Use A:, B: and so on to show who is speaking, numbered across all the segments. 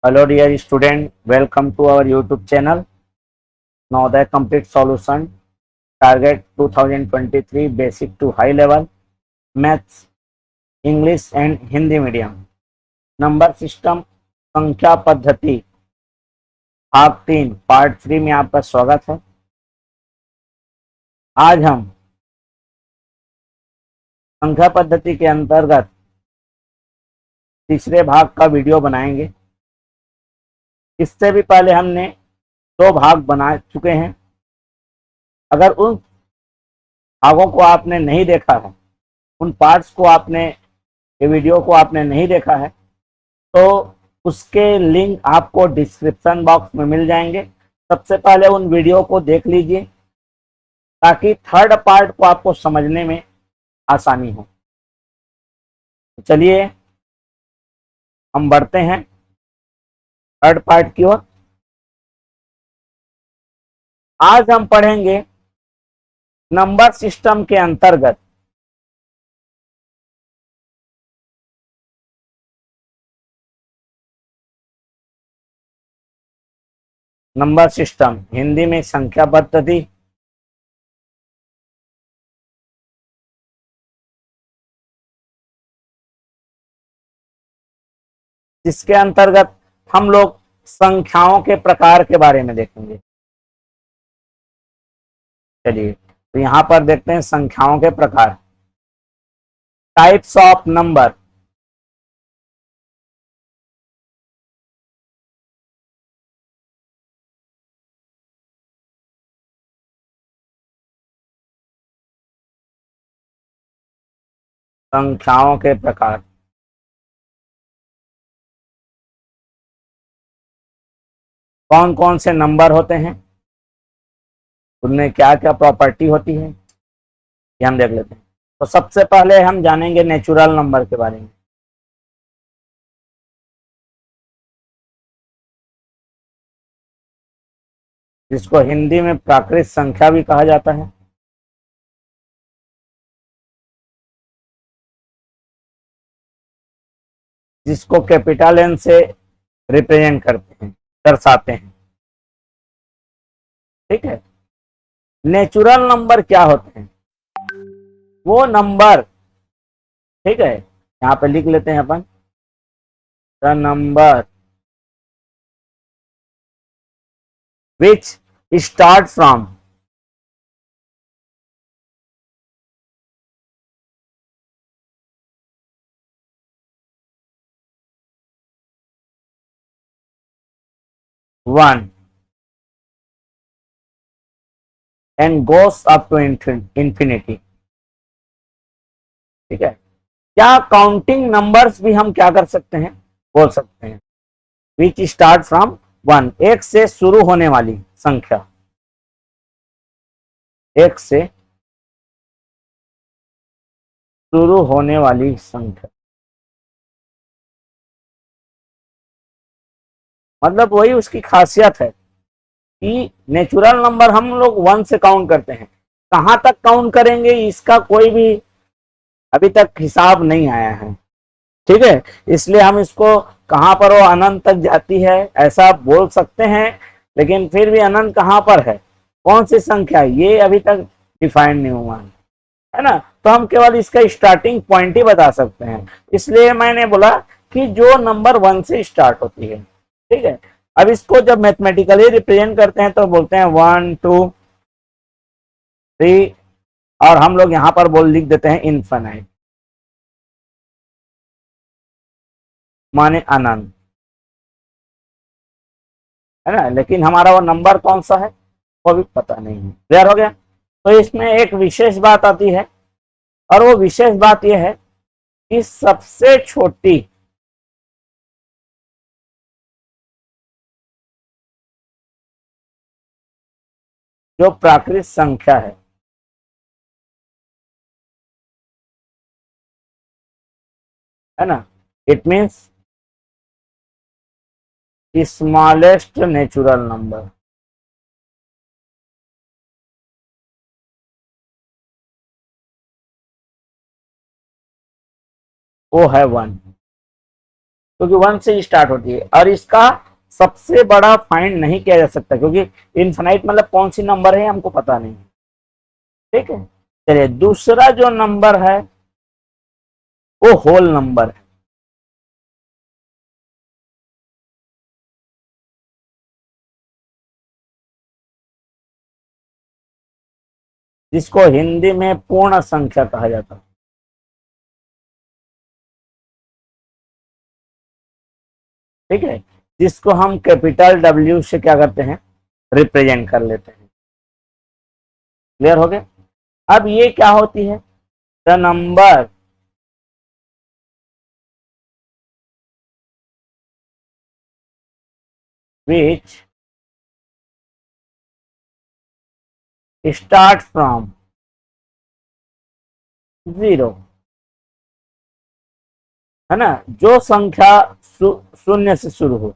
A: Hello dear student, welcome to our YouTube channel. Now the complete solution target 2023 basic to high level maths, English and Hindi medium number system संख्या पद्धति भाग 3 part 3 में आपका स्वागत है। आज हम संख्या पद्धति के अंतर्गत तीसरे भाग का वीडियो बनाएंगे। इससे भी पहले हमने 2 भाग बना चुके हैं। अगर उन भागों को आपने नहीं देखा है, उन पार्ट्स को आपने ये वीडियो को आपने नहीं देखा है, तो उसके लिंक आपको डिस्क्रिप्शन बॉक्स में मिल जाएंगे। सबसे पहले उन वीडियो को देख लीजिए ताकि थर्ड पार्ट को आपको समझने में आसानी हो। चलिए हम बढ़ते हैं थर्ड पार्ट की ओर। आज हम पढ़ेंगे नंबर सिस्टम के अंतर्गत नंबर सिस्टम, हिंदी में संख्या पद्धति, जिसके अंतर्गत हम लोग संख्याओं के प्रकार के बारे में देखेंगे। चलिए तो यहां पर देखते हैं संख्याओं के प्रकार, टाइप्स ऑफ नंबर। संख्याओं के प्रकार, कौन कौन से नंबर होते हैं, उनमें क्या क्या प्रॉपर्टी होती है, ये हम देख लेते हैं। तो सबसे पहले हम जानेंगे नेचुरल नंबर के बारे में। जिसको हिंदी में प्राकृत संख्या भी कहा जाता है। जिसको कैपिटल एन से रिप्रेजेंट करते हैं, दर्शाते हैं। ठीक है। नेचुरल नंबर क्या होते हैं? वो नंबर, ठीक है, यहाँ पे लिख लेते हैं अपन, the number which start from one and goes up to infinity. ठीक है। क्या काउंटिंग नंबर्स भी हम क्या कर सकते हैं, बोल सकते हैं। विच स्टार्ट फ्रॉम वन, एक से शुरू होने वाली संख्या, एक से शुरू होने वाली संख्या। मतलब वही उसकी खासियत है कि नेचुरल नंबर हम लोग वन से काउंट करते हैं। कहां तक काउंट करेंगे इसका कोई भी अभी तक हिसाब नहीं आया है। ठीक है। इसलिए हम इसको कहां पर वो अनंत तक जाती है ऐसा बोल सकते हैं, लेकिन फिर भी अनंत कहां पर है, कौन सी संख्या, ये अभी तक डिफाइन नहीं हुआ है ना। तो हम केवल इसका स्टार्टिंग पॉइंट ही बता सकते हैं। इसलिए मैंने बोला कि जो नंबर वन से स्टार्ट होती है। ठीक है। अब इसको जब मैथमेटिकली रिप्रेजेंट करते हैं तो बोलते हैं 1 2 3, और हम लोग यहां पर बोल लिख देते हैं इनफाइनाइट, माने अनंत, है ना। लेकिन हमारा वो नंबर कौन सा है वो भी पता नहीं है। क्लियर हो गया। तो इसमें एक विशेष बात आती है, और वो विशेष बात यह है कि सबसे छोटी जो प्राकृत संख्या है ना, it means smallest natural number, वो है वन। क्योंकि 1 से स्टार्ट होती है, और इसका सबसे बड़ा फाइंड नहीं किया जा सकता क्योंकि इनफाइनाइट मतलब कौन सी नंबर है हमको पता नहीं। ठीक है, चलिए दूसरा जो नंबर है वो होल नंबर है। जिसको हिंदी में पूर्ण संख्या कहा जाता है। ठीक है, जिसको हम कैपिटल डब्ल्यू से क्या करते हैं, रिप्रेजेंट कर लेते हैं। क्लियर हो गया। अब ये क्या होती है, the number which start from 0, है ना, जो संख्या शून्य से शुरू हो।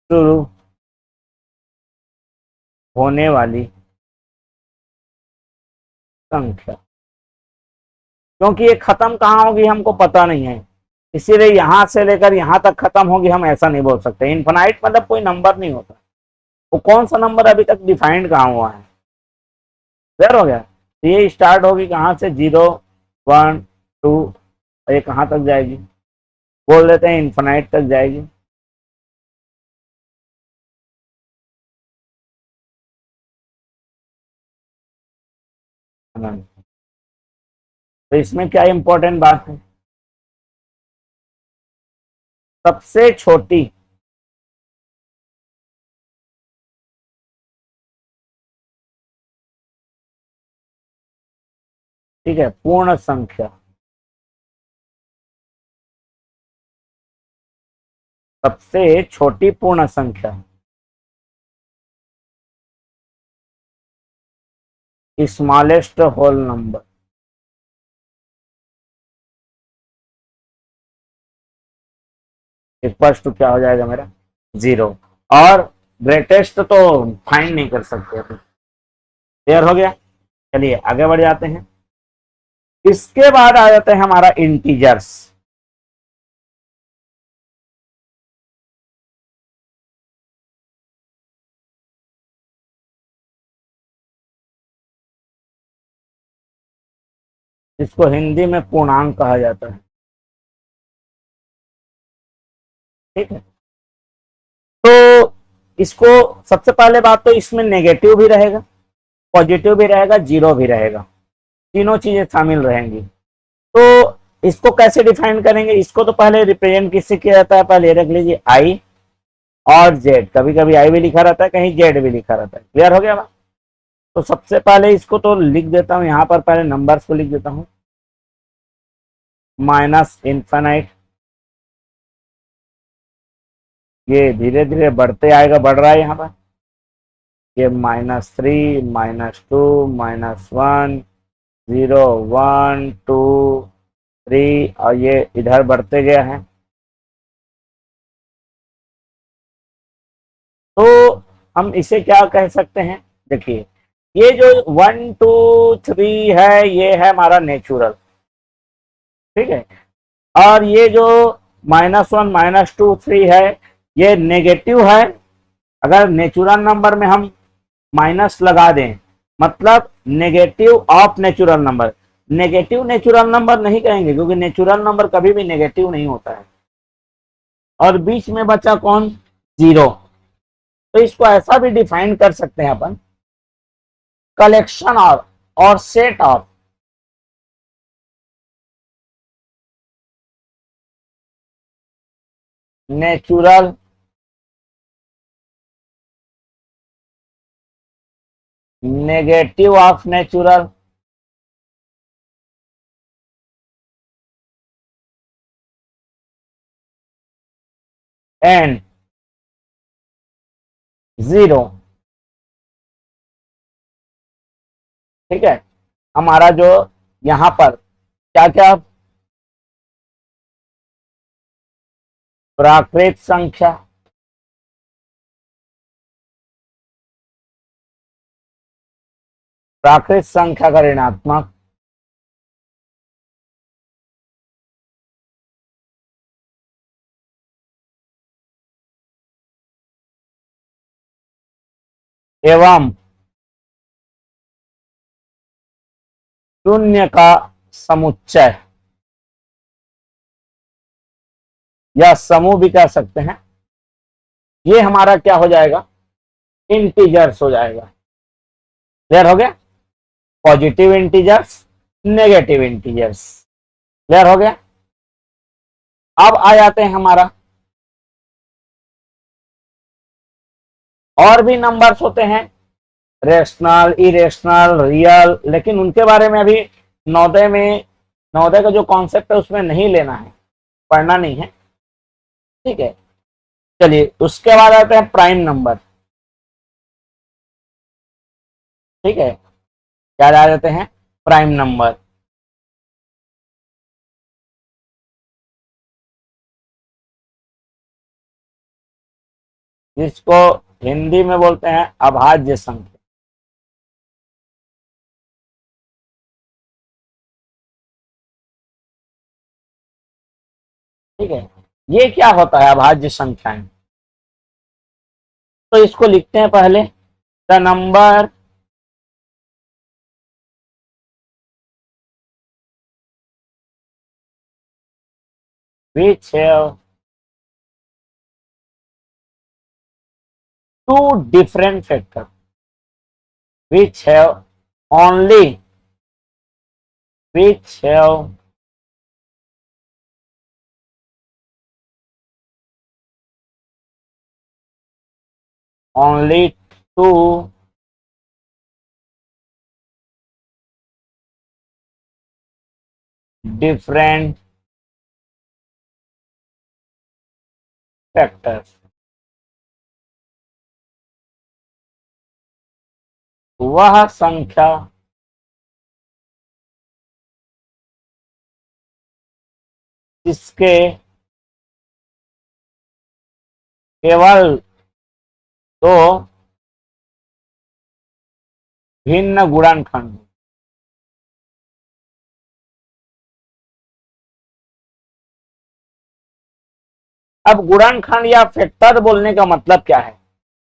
A: शुरू होने वाली संख्या, क्योंकि ये खत्म कहाँ होगी हमको पता नहीं है, इसीलिए यहां से लेकर यहां तक खत्म होगी हम ऐसा नहीं बोल सकते। इनफाइनाइट मतलब कोई नंबर नहीं होता, वो कौन सा नंबर अभी तक डिफाइंड कहाँ हुआ है। क्लियर हो गया। तो ये स्टार्ट होगी कहाँ से, 0 1 2, ये कहाँ तक जाएगी, बोल देते हैं इनफाइनाइट तक जाएगी। तो इसमें क्या इंपॉर्टेंट बात है, सबसे छोटी ठीक है पूर्ण संख्या, सबसे छोटी पूर्ण संख्या smallest whole number. Equals to क्या हो जाएगा मेरा, 0। और ग्रेटेस्ट तो फाइंड नहीं कर सकते अपन। क्लियर हो गया। चलिए आगे बढ़ जाते हैं। इसके बाद आ जाते हैं हमारा इंटीजर्स। जिसको हिंदी में पूर्णांक कहा जाता है। ठीक है, तो इसको सबसे पहले बात तो इसमें नेगेटिव भी रहेगा, पॉजिटिव भी रहेगा, जीरो भी रहेगा, तीनों चीजें शामिल रहेंगी। तो इसको कैसे डिफाइन करेंगे, इसको तो पहले रिप्रेजेंट किससे किया जाता है, पहले रख लीजिए आई और जेड, कभी कभी आई भी लिखा रहता है, कहीं जेड भी लिखा रहता है। क्लियर हो गया बात। तो सबसे पहले इसको तो लिख देता हूं, यहां पर पहले नंबर्स को लिख देता हूं, माइनस इनफाइनाइट, ये धीरे धीरे बढ़ते आएगा, बढ़ रहा है यहाँ पर, ये -3 -2 -1 0 1 2 3, और ये इधर बढ़ते गया है। तो हम इसे क्या कह सकते हैं, देखिए ये जो 1 2 3 है ये है हमारा नेचुरल। ठीक है, और ये जो -1 -2 3 है ये नेगेटिव है। अगर नेचुरल नंबर में हम माइनस लगा दें मतलब negative of natural number, negative natural number नहीं कहेंगे क्योंकि नेचुरल नंबर कभी भी नेगेटिव नहीं होता है। और बीच में बचा कौन, 0। तो इसको ऐसा भी डिफाइन कर सकते हैं अपन, कलेक्शन ऑफ और set of natural negative of natural and 0। ठीक है, हमारा जो यहां पर क्या क्या, प्राकृत संख्या, प्राकृत संख्या का ऋणात्मक, एवं शून्य का समुच्चय या समूह भी कह सकते हैं, ये हमारा क्या हो जाएगा, इंटीजर्स हो जाएगा। क्लियर हो गया, positive integers, negative integers. Clear हो गया। अब आ जाते हैं हमारा, और भी नंबर्स होते हैं, रेशनल, इरेशनल, रियल, लेकिन उनके बारे में अभी नवोदय का जो कॉन्सेप्ट है उसमें नहीं लेना है, पढ़ना नहीं है। ठीक है, चलिए उसके बाद आते हैं प्राइम नंबर। ठीक है, क्या आ जाते हैं, प्राइम नंबर। जिसको हिंदी में बोलते हैं अभाज्य संख्या। ठीक है, ये क्या होता है अभाज्य संख्याएं, तो इसको लिखते हैं पहले, the number which have two different factors, which have only which have only two different factors। वह संख्या जिसके केवल दो भिन्न गुणनखंड। अब गुणनखंड या फैक्टर बोलने का मतलब क्या है,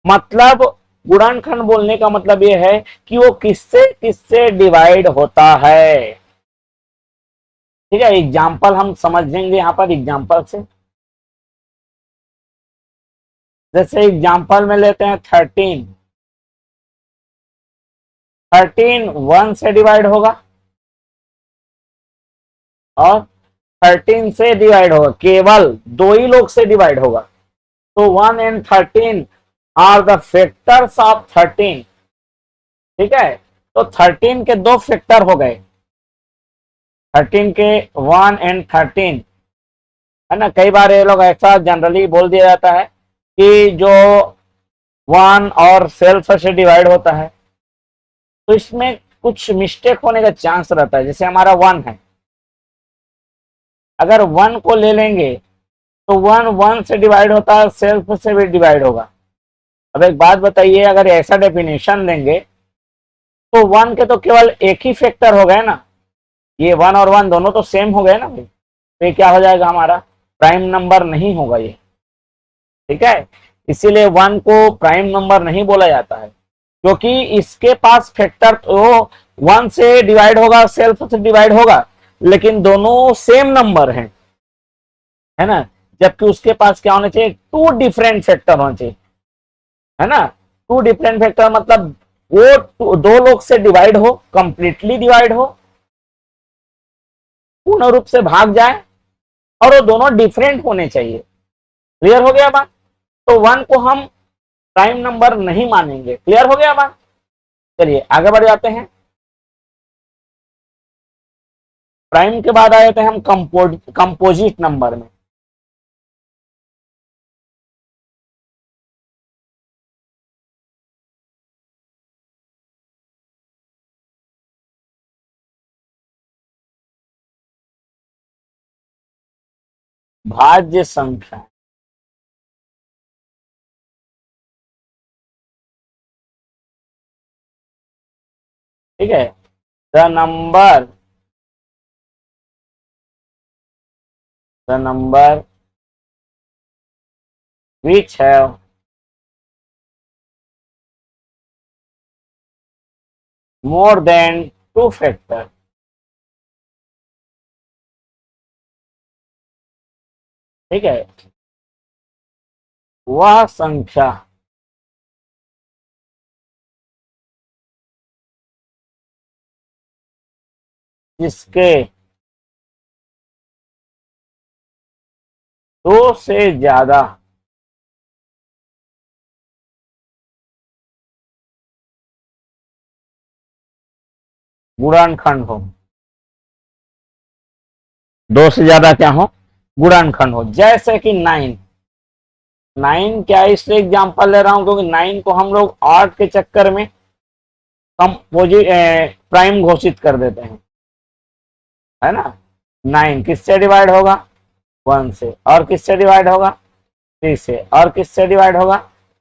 A: मतलब गुणनखंड बोलने का मतलब यह है कि वो किससे किससे डिवाइड होता है। ठीक है, एग्जाम्पल हम समझेंगे यहां पर एग्जाम्पल से। जैसे एग्जाम्पल में लेते हैं 13, 13 1 से डिवाइड होगा और 13 से डिवाइड होगा, केवल दो ही लोग से डिवाइड होगा। तो 1 and 13 are the factors of 13। ठीक है, तो 13 के दो फैक्टर हो गए, 13 के 1 एंड 13, है ना। कई बार ये लोग ऐसा जनरली बोल दिया जाता है कि जो 1 और सेल्फ से डिवाइड होता है, तो इसमें कुछ मिस्टेक होने का चांस रहता है। जैसे हमारा 1 है, अगर 1 को ले लेंगे तो 1 1 से डिवाइड होता है, सेल्फ से भी डिवाइड होगा। अब एक बात बताइए, अगर ऐसा डेफिनेशन देंगे तो 1 के तो केवल एक ही फैक्टर हो गए ना, ये 1 और 1 दोनों तो सेम हो गए ना भाई, तो ये क्या हो जाएगा, हमारा प्राइम नंबर नहीं होगा ये। ठीक है, इसीलिए 1 को प्राइम नंबर नहीं बोला जाता है, क्योंकि इसके पास फैक्टर तो 1 से डिवाइड होगा, सेल्फ से डिवाइड होगा, लेकिन दोनों सेम नंबर हैं, है ना। जबकि उसके पास क्या होना चाहिए, टू डिफरेंट फैक्टर होना चाहिए, है ना। टू डिफरेंट फैक्टर मतलब वो दो लोग से डिवाइड हो, कंप्लीटली डिवाइड हो, पूर्ण रूप से भाग जाए, और वो दोनों डिफरेंट होने चाहिए। क्लियर हो गया बात। तो 1 को हम प्राइम नंबर नहीं मानेंगे। क्लियर हो गया बात। चलिए आगे बढ़ जाते हैं। प्राइम के बाद आ जाते हैं हम कंपोजिट नंबर में। भाज्य संख्या। ठीक है, the number which have more than 2 factor, ठीक है, वह संख्या जिसके 2 से ज्यादा गुणनखंड हो, 2 से ज्यादा क्या हो, गुणनखंड हो। जैसे कि 9 क्या, इसलिए एग्जांपल ले रहा हूं क्योंकि 9 को हम लोग 8 के चक्कर में कंपोजिट प्राइम घोषित कर देते हैं, है ना। 9 किससे डिवाइड होगा, 1 से, और किससे डिवाइड होगा, 3 से, और किससे डिवाइड होगा,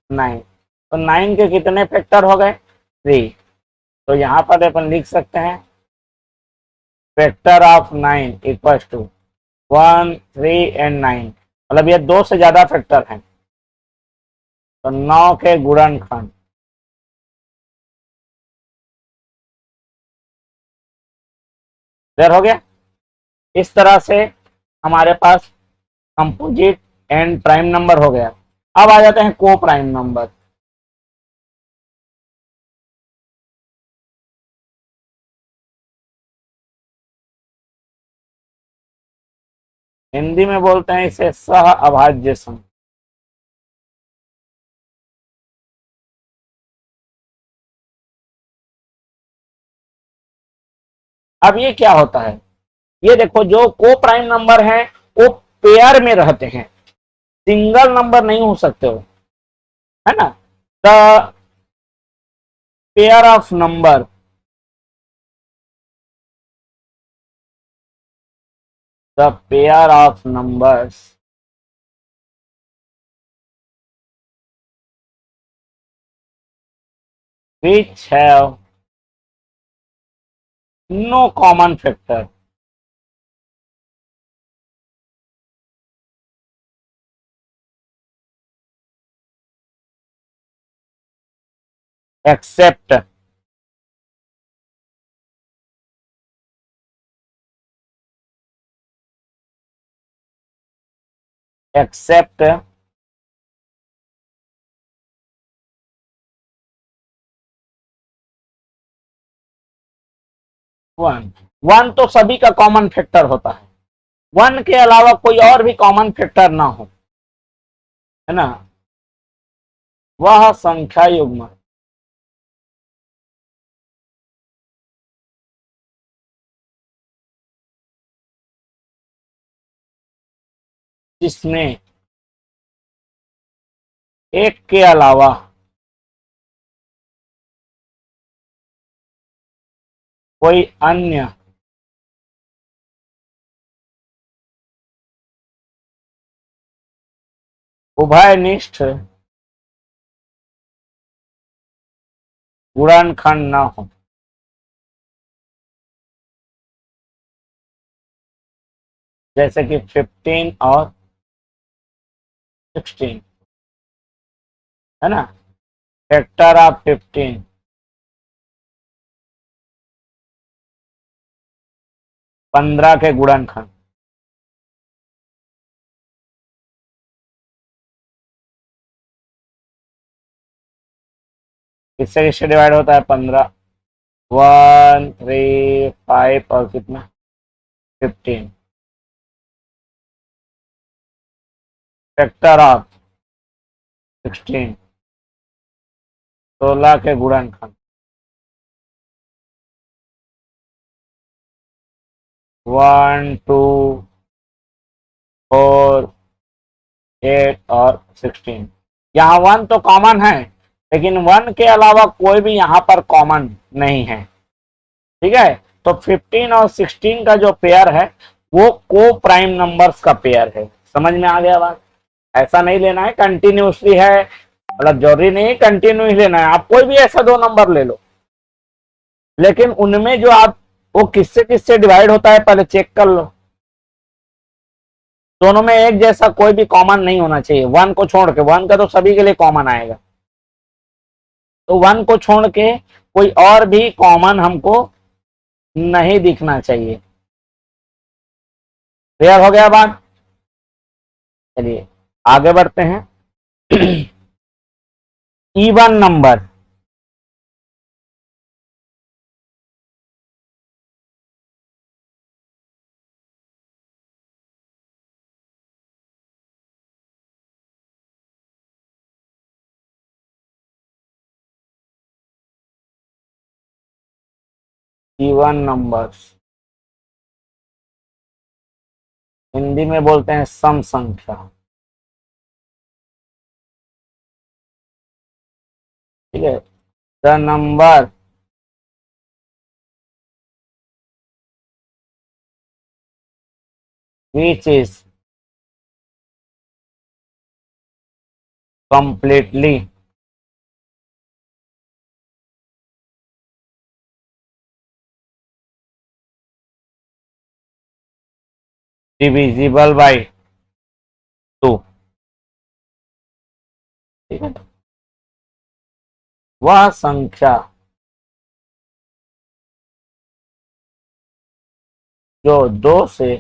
A: 9। तो 9 के कितने फैक्टर हो गए, 3। तो यहां पर अपन लिख सकते हैं factor of 9 equal to 1, 3 and 9, मतलब ये 2 से ज्यादा फैक्टर हैं, तो 9 के गुणनखंड, क्लियर हो गया। इस तरह से हमारे पास कंपोजिट एंड प्राइम नंबर हो गया। अब आ जाते हैं को प्राइम नंबर। हिंदी में बोलते हैं इसे सह अभाज्य संख्या। अब ये क्या होता है, ये देखो जो को प्राइम नंबर है वो पेयर में रहते हैं, सिंगल नंबर नहीं हो सकते हो, है ना। The pair of number the pair of numbers which have no common factor except except 1। 1 तो सभी का कॉमन फैक्टर होता है, 1 के अलावा कोई और भी कॉमन फैक्टर ना हो, है ना, वह संख्या युग्म जिसमें एक के अलावा कोई अन्य उभयनिष्ठ गुणनखंड न हो। जैसे कि 15 और 16, है ना, फैक्टर ऑफ 15 15 के गुणनखंड, किससे किससे डिवाइड होता है, 15, 1, 3, 5 और कितना, 15, फैक्टर ऑफ 16 16 के गुणनखंड, 1, 2, 4, 8 और 16। यहाँ 1 तो कॉमन है, लेकिन 1 के अलावा कोई भी यहाँ पर कॉमन नहीं है, ठीक है। तो 15 और 16 का जो पेयर है वो को प्राइम नंबर्स का पेयर है। समझ में आ गया बात। ऐसा नहीं लेना है कंटिन्यूसली है, मतलब जरूरी नहीं कंटिन्यू ही लेना है, आप कोई भी ऐसा 2 नंबर ले लो, लेकिन उनमें जो आप वो किससे किससे डिवाइड होता है पहले चेक कर लो। दोनों में एक जैसा कोई भी कॉमन नहीं होना चाहिए, 1 को छोड़ के, 1 का तो सभी के लिए कॉमन आएगा, तो 1 को छोड़ के कोई और भी कॉमन हमको नहीं दिखना चाहिए। क्लियर हो गया बात? चलिए आगे बढ़ते हैं। Even number, even numbers Hindi में बोलते हैं सम संख्या। ठीक है, the number which is completely divisible by 2। ठीक है, वह संख्या जो 2 से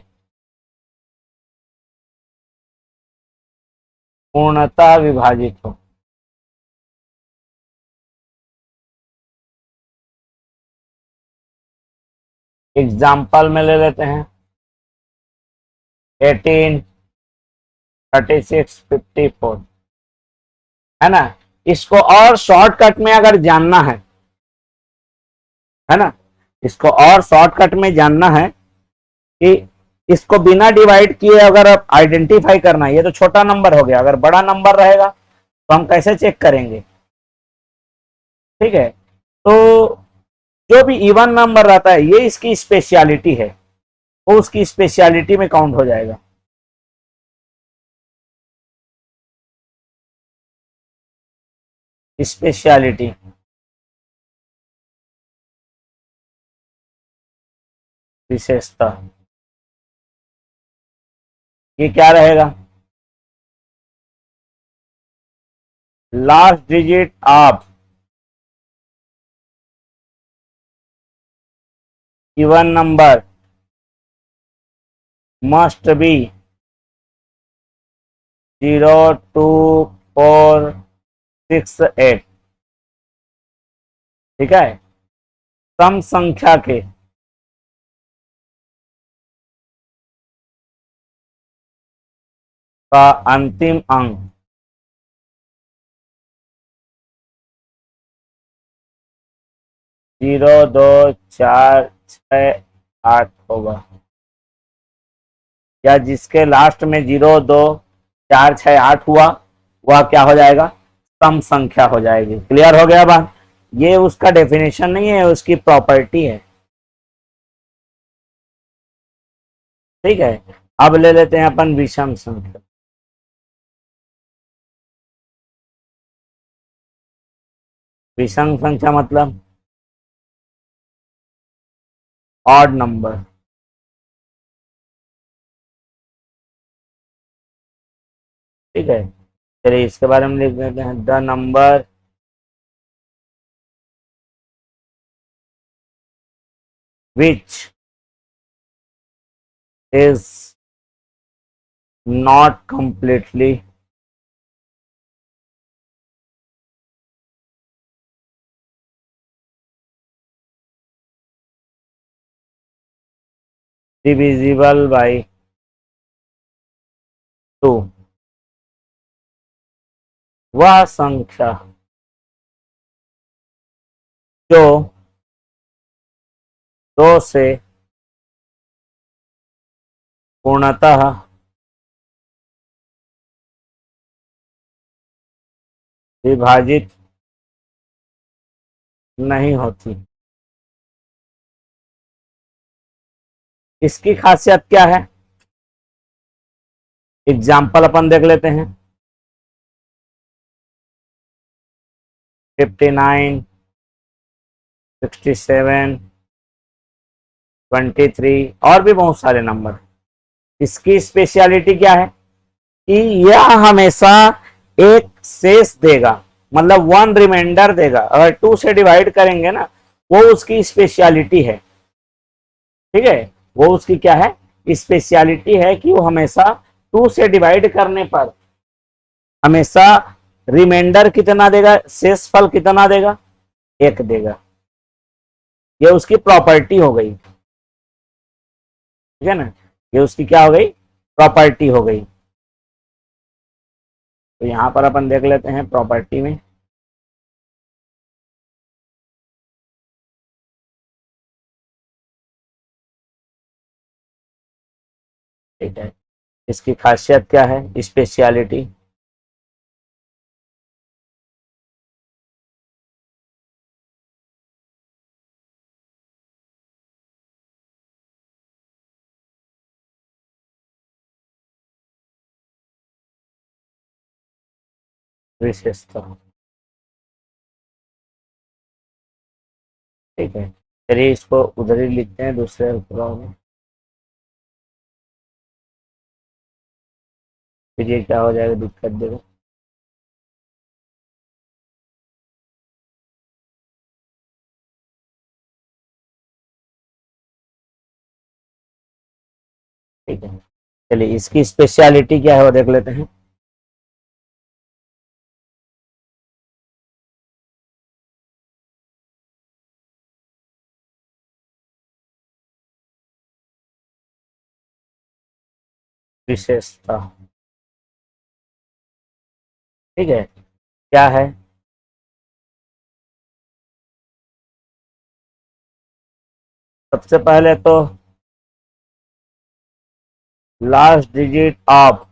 A: पूर्णतः विभाजित हो। एग्जाम्पल में ले लेते हैं 18, 36, 54, है ना। इसको और शॉर्टकट में अगर जानना है ना, इसको और शॉर्टकट में जानना है कि इसको बिना डिवाइड किए अगर आप आइडेंटिफाई करना है, ये तो छोटा नंबर हो गया, अगर बड़ा नंबर रहेगा तो हम कैसे चेक करेंगे? ठीक है, तो जो भी इवन नंबर रहता है ये इसकी स्पेशलिटी है, वो उसकी स्पेशलिटी में काउंट हो जाएगा। स्पेशलिटी, विशेषता, ये क्या रहेगा? Last digit of even number must be 0, 2, 4, 6, 8। ठीक है, सम संख्या के का अंतिम अंक 0, 2, 4, 6, 8 होगा, या जिसके लास्ट में 0, 2, 4, 6, 8 हुआ वह क्या हो जाएगा? सम संख्या हो जाएगी। क्लियर हो गया बात? ये उसका डेफिनेशन नहीं है, उसकी प्रॉपर्टी है। ठीक है, अब ले लेते हैं अपन विषम संख्या। विषम संख्या मतलब ऑड नंबर। ठीक है, चलिए इसके बारे में लिख देते हैं, the number which is not completely divisible by 2। वह संख्या जो 2 से पूर्णतः विभाजित नहीं होती। इसकी खासियत क्या है? एग्जाम्पल अपन देख लेते हैं। 59, 67, 23 और भी बहुत सारे नंबर। इसकी स्पेशलिटी क्या है कि यह हमेशा एक शेष देगा, मतलब 1 रिमाइंडर देगा। अगर 2 से डिवाइड करेंगे ना, वो उसकी स्पेशलिटी है, ठीक है, वो उसकी क्या है, स्पेशलिटी है कि वो हमेशा 2 से डिवाइड करने पर हमेशा रिमाइंडर कितना देगा, शेष फल कितना देगा, 1 देगा। ये उसकी प्रॉपर्टी हो गई, ठीक है ना, ये उसकी क्या हो गई, प्रॉपर्टी हो गई। तो यहां पर अपन देख लेते हैं प्रॉपर्टी में, ठीक है, इसकी खासियत क्या है, स्पेशलिटी। विशेषता, ठीक है। चलिए इसको उधर ही लिखते हैं दूसरे अल्पविराम में, फिर ये क्या हो जाएगा, दिक्कत देगा। ठीक है, चलिए इसकी स्पेशलिटी क्या है वो देख लेते हैं। विशेषता, ठीक है, क्या है, सबसे पहले तो last digit of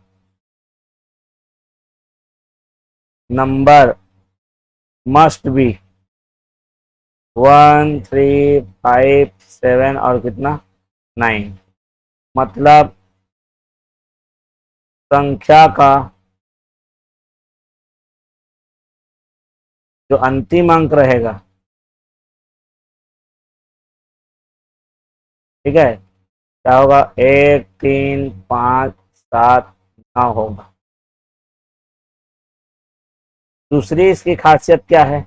A: number must be 1 3 5 7 और कितना 9। मतलब संख्या का जो अंतिम अंक रहेगा, ठीक है, क्या होगा, 1 3 5 7 9 होगा। दूसरी इसकी खासियत क्या है,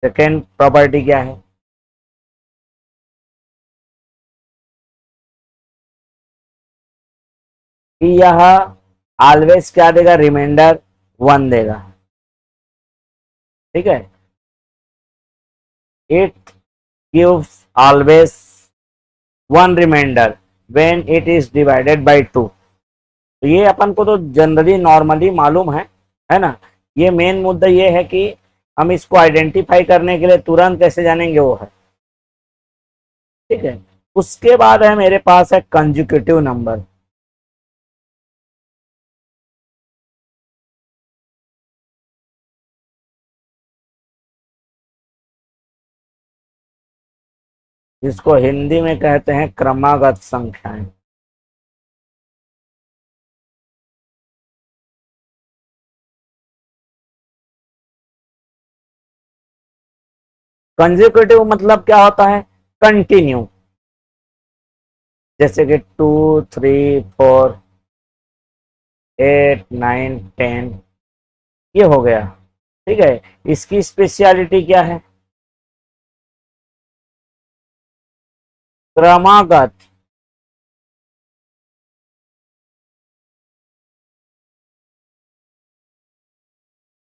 A: सेकेंड प्रॉपर्टी क्या है, कि यह ऑलवेज क्या देगा, रिमाइंडर 1 देगा, ठीक है। It gives always 1 remainder when it is divided by 2। तो ये अपन को तो जनरली नॉर्मली मालूम है ना। ये मेन मुद्दा ये है कि हम इसको आइडेंटिफाई करने के लिए तुरंत कैसे जानेंगे, वो है, ठीक है। उसके बाद है मेरे पास है कंजिक्यूटिव नंबर। जिसको हिंदी में कहते हैं क्रमागत संख्याएं। कंजिक्यूटिव मतलब क्या होता है, कंटिन्यू, जैसे कि 2 3 4 8 9 10, ये हो गया, ठीक है। इसकी स्पेशलिटी क्या है, क्रमागत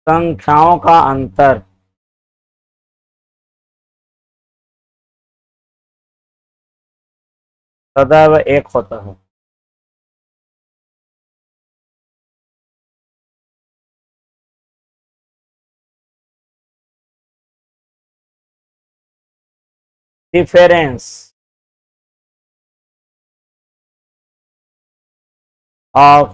A: संख्याओं का अंतर सदैव 1 होता है। Difference of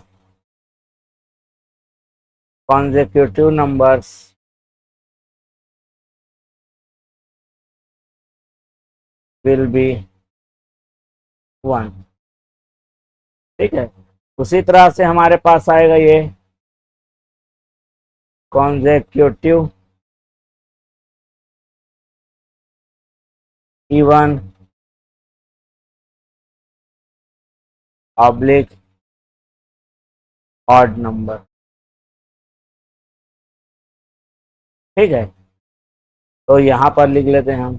A: consecutive numbers will be 1, ठीक है। उसी तरह से हमारे पास आएगा ये consecutive even oblique odd number. ठीक है, तो यहाँ पर लिख लेते हैं हम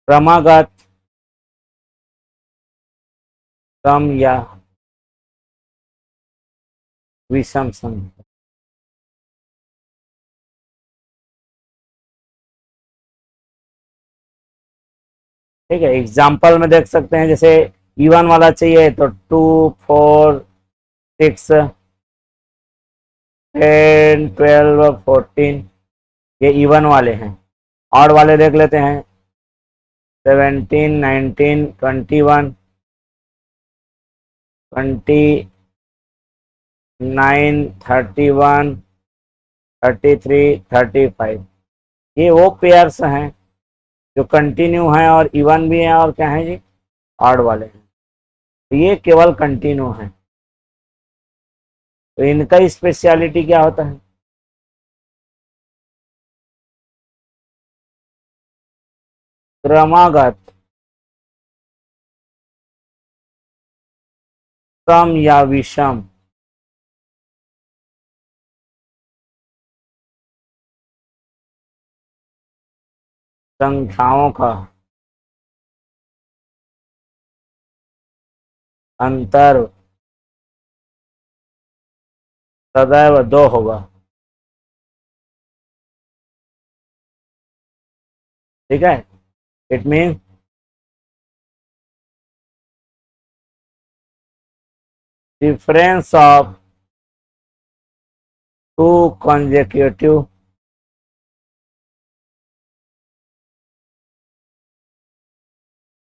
A: क्रमागत सम या विषम सम। ठीक है, एग्जाम्पल में देख सकते हैं, जैसे इवन वाला चाहिए तो 2 4 6 10 12 14, ये इवन वाले हैं। ऑड वाले देख लेते हैं 17 19 21 29 31 33 35, ये वो पेयर्स हैं जो कंटिन्यू हैं और इवन भी हैं और क्या है जी, ऑड वाले हैं। तो ये केवल कंटिन्यू हैं। तो इनका स्पेशलिटी क्या होता है, क्रमागत सम या विषम संख्याओं का अंतर सदैव 2 होगा। ठीक है, it mean difference of 2 consecutive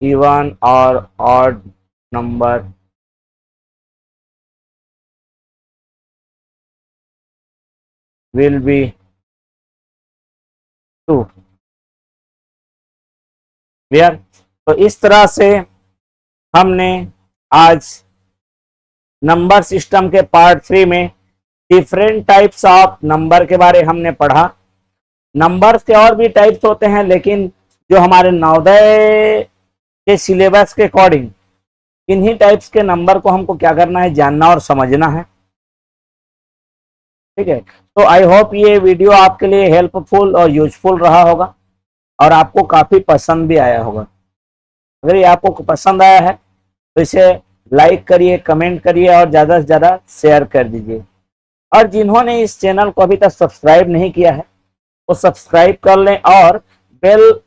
A: even or odd number will be 2। Clear. तो इस तरह से हमने आज नंबर सिस्टम के पार्ट 3 में डिफरेंट टाइप्स ऑफ नंबर के बारे हमने पढ़ा। नंबर्स के और भी टाइप्स होते हैं, लेकिन जो हमारे नवोदय के सिलेबस के अकॉर्डिंग इन्हीं टाइप्स के नंबर को हमको क्या करना है, जानना और समझना है। ठीक है, तो आई होप ये वीडियो आपके लिए हेल्पफुल और यूजफुल रहा होगा और आपको काफी पसंद भी आया होगा। अगर ये आपको पसंद आया है तो इसे लाइक करिए, कमेंट करिए और ज़्यादा से ज़्यादा शेयर कर दीजिए। और जिन्होंने इस चैनल को अभी तक सब्सक्राइब नहीं किया है वो सब्सक्राइब कर लें और बेल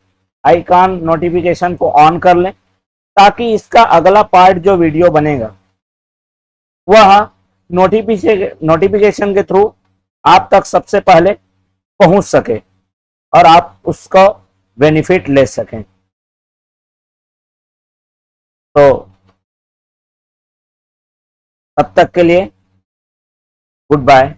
A: आइकॉन नोटिफिकेशन को ऑन कर लें, ताकि इसका अगला पार्ट जो वीडियो बनेगा वह नोटिफिकेशन के थ्रू आप तक सबसे पहले पहुंच सके और आप उसका बेनिफिट ले सकें। तो तब तक के लिए गुड बाय।